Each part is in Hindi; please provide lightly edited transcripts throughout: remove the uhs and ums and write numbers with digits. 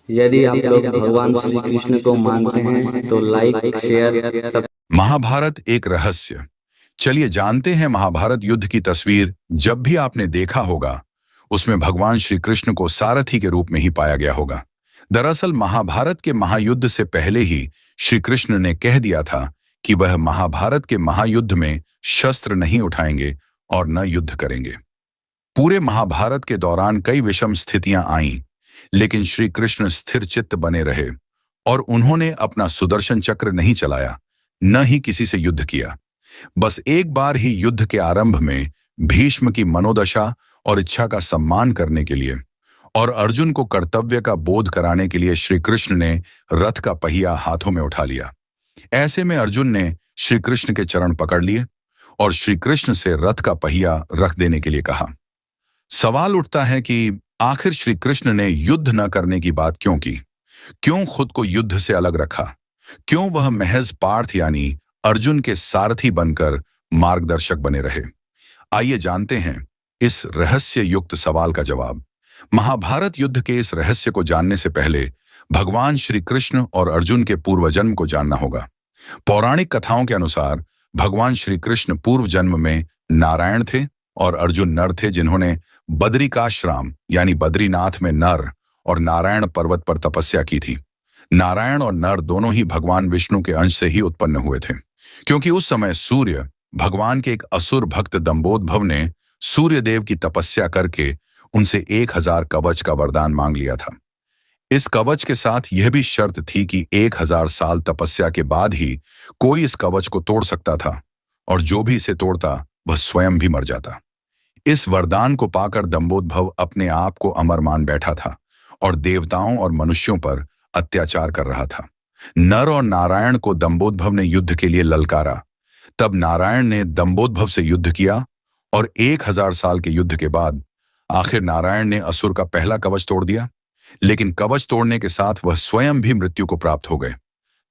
यदि आप लोग भगवान श्री कृष्ण को मानते हैं तो लाइक शेयर सब। महाभारत एक रहस्य। चलिए जानते हैं महाभारत युद्ध की तस्वीर जब भी आपने देखा होगा उसमें भगवान श्री कृष्ण को सारथी के रूप में ही पाया गया होगा। दरअसल महाभारत के महायुद्ध से पहले ही श्री कृष्ण ने कह दिया था कि वह महाभारत के महायुद्ध में शस्त्र नहीं उठाएंगे और न युद्ध करेंगे। पूरे महाभारत के दौरान कई विषम स्थितियां आईं, लेकिन श्री कृष्ण स्थिर चित्त बने रहे और उन्होंने अपना सुदर्शन चक्र नहीं चलाया, न ही किसी से युद्ध किया। बस एक बार ही युद्ध के आरंभ में भीष्म की मनोदशा और इच्छा का सम्मान करने के लिए और अर्जुन को कर्तव्य का बोध कराने के लिए श्री कृष्ण ने रथ का पहिया हाथों में उठा लिया। ऐसे में अर्जुन ने श्री कृष्ण के चरण पकड़ लिए और श्री कृष्ण से रथ का पहिया रख देने के लिए कहा। सवाल उठता है कि आखिर श्री कृष्ण ने युद्ध न करने की बात क्यों की? क्यों खुद को युद्ध से अलग रखा? क्यों वह महज पार्थ यानी अर्जुन के सारथी बनकर मार्गदर्शक बने रहे? आइए जानते हैं इस रहस्य युक्त सवाल का जवाब। महाभारत युद्ध के इस रहस्य को जानने से पहले भगवान श्री कृष्ण और अर्जुन के पूर्व जन्म को जानना होगा। पौराणिक कथाओं के अनुसार भगवान श्री कृष्ण पूर्व जन्म में नारायण थे और अर्जुन नर थे, जिन्होंने बद्रिकाश्राम यानी बद्रीनाथ में नर और नारायण पर्वत पर तपस्या की थी। नारायण और नर दोनों ही भगवान विष्णु के अंश से ही उत्पन्न हुए थे, क्योंकि उस समय सूर्य भगवान के एक असुर भक्त दंबोदभव ने सूर्य देव की तपस्या करके उनसे 1000 कवच का वरदान मांग लिया था। इस कवच के साथ यह भी शर्त थी कि 1000 साल तपस्या के बाद ही कोई इस कवच को तोड़ सकता था और जो भी इसे तोड़ता वह स्वयं भी मर जाता। इस वरदान को पाकर दंबोदभव अपने आप को अमर मान बैठा था और देवताओं और मनुष्यों पर अत्याचार कर रहा था। नर और नारायण को दंबोदभव ने युद्ध के लिए ललकारा। तब नारायण ने दंबोदभव से युद्ध किया और 1000 साल के युद्ध के बाद आखिर नारायण ने असुर का पहला कवच तोड़ दिया, लेकिन कवच तोड़ने के साथ वह स्वयं भी मृत्यु को प्राप्त हो गए।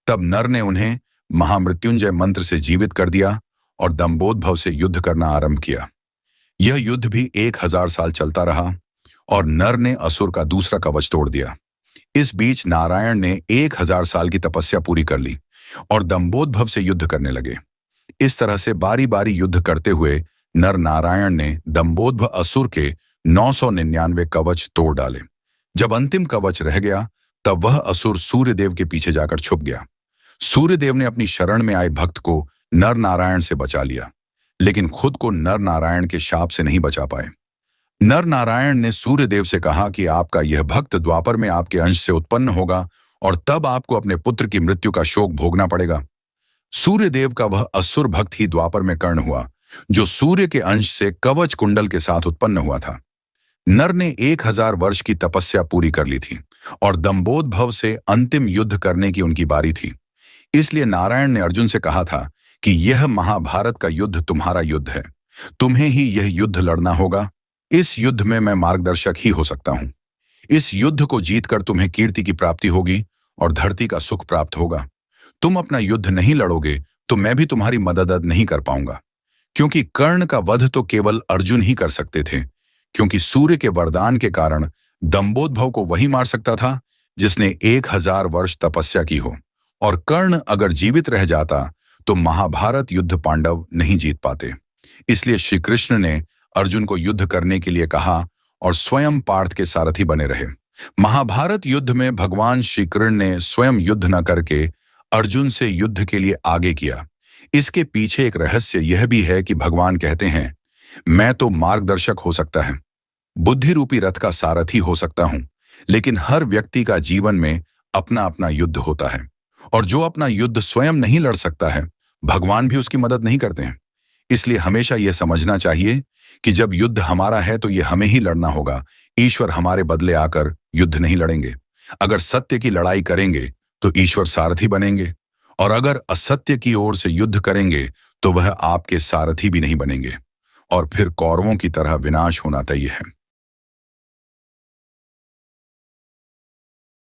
तब नर ने उन्हें महामृत्युंजय मंत्र से जीवित कर दिया और दंबोदभव से युद्ध करना आरंभ किया। यह युद्ध भी 1000 साल चलता रहा और नर ने असुर का दूसरा कवच तोड़ दिया। इस बीच नारायण ने 1000 साल की तपस्या पूरी कर ली और दंबोदभव से युद्ध करने लगे। इस तरह से बारी बारी युद्ध करते हुए नर नारायण ने दंबोदभव असुर के 999 कवच तोड़ डाले। जब अंतिम कवच रह गया तब वह असुर सूर्यदेव के पीछे जाकर छुप गया। सूर्यदेव ने अपनी शरण में आए भक्त को नर नारायण से बचा लिया, लेकिन खुद को नर नारायण के शाप से नहीं बचा पाए। नर नारायण ने सूर्यदेव से कहा कि आपका यह भक्त द्वापर में आपके अंश से उत्पन्न होगा और तब आपको अपने पुत्र की मृत्यु का शोक भोगना पड़ेगा। सूर्यदेव का वह असुर भक्त ही द्वापर में कर्ण हुआ, जो सूर्य के अंश से कवच कुंडल के साथ उत्पन्न हुआ था। नर ने 1000 वर्ष की तपस्या पूरी कर ली थी और दंबोदभव से अंतिम युद्ध करने की उनकी बारी थी। इसलिए नारायण ने अर्जुन से कहा था कि यह महाभारत का युद्ध तुम्हारा युद्ध है, तुम्हें ही यह युद्ध लड़ना होगा। इस युद्ध में मैं मार्गदर्शक ही हो सकता हूं। इस युद्ध को जीतकर तुम्हें कीर्ति की प्राप्ति होगी और धरती का सुख प्राप्त होगा। तुम अपना युद्ध नहीं लड़ोगे तो मैं भी तुम्हारी मदद नहीं कर पाऊंगा, क्योंकि कर्ण का वध तो केवल अर्जुन ही कर सकते थे, क्योंकि सूर्य के वरदान के कारण दंबोदभव को वही मार सकता था जिसने 1000 वर्ष तपस्या की हो, और कर्ण अगर जीवित रह जाता तो महाभारत युद्ध पांडव नहीं जीत पाते। इसलिए श्री कृष्ण ने अर्जुन को युद्ध करने के लिए कहा और स्वयं पार्थ के सारथी बने रहे। महाभारत युद्ध में भगवान श्री कृष्ण ने स्वयं युद्ध न करके अर्जुन से युद्ध के लिए आगे किया। इसके पीछे एक रहस्य यह भी है कि भगवान कहते हैं, मैं तो मार्गदर्शक हो सकता है, बुद्धि रूपी रथ का सारथी हो सकता हूं, लेकिन हर व्यक्ति का जीवन में अपना अपना युद्ध होता है और जो अपना युद्ध स्वयं नहीं लड़ सकता है, भगवान भी उसकी मदद नहीं करते हैं। इसलिए हमेशा यह समझना चाहिए कि जब युद्ध हमारा है तो यह हमें ही लड़ना होगा। ईश्वर हमारे बदले आकर युद्ध नहीं लड़ेंगे। अगर सत्य की लड़ाई करेंगे तो ईश्वर सारथी बनेंगे, और अगर असत्य की ओर से युद्ध करेंगे तो वह आपके सारथी भी नहीं बनेंगे और फिर कौरवों की तरह विनाश होना तय है।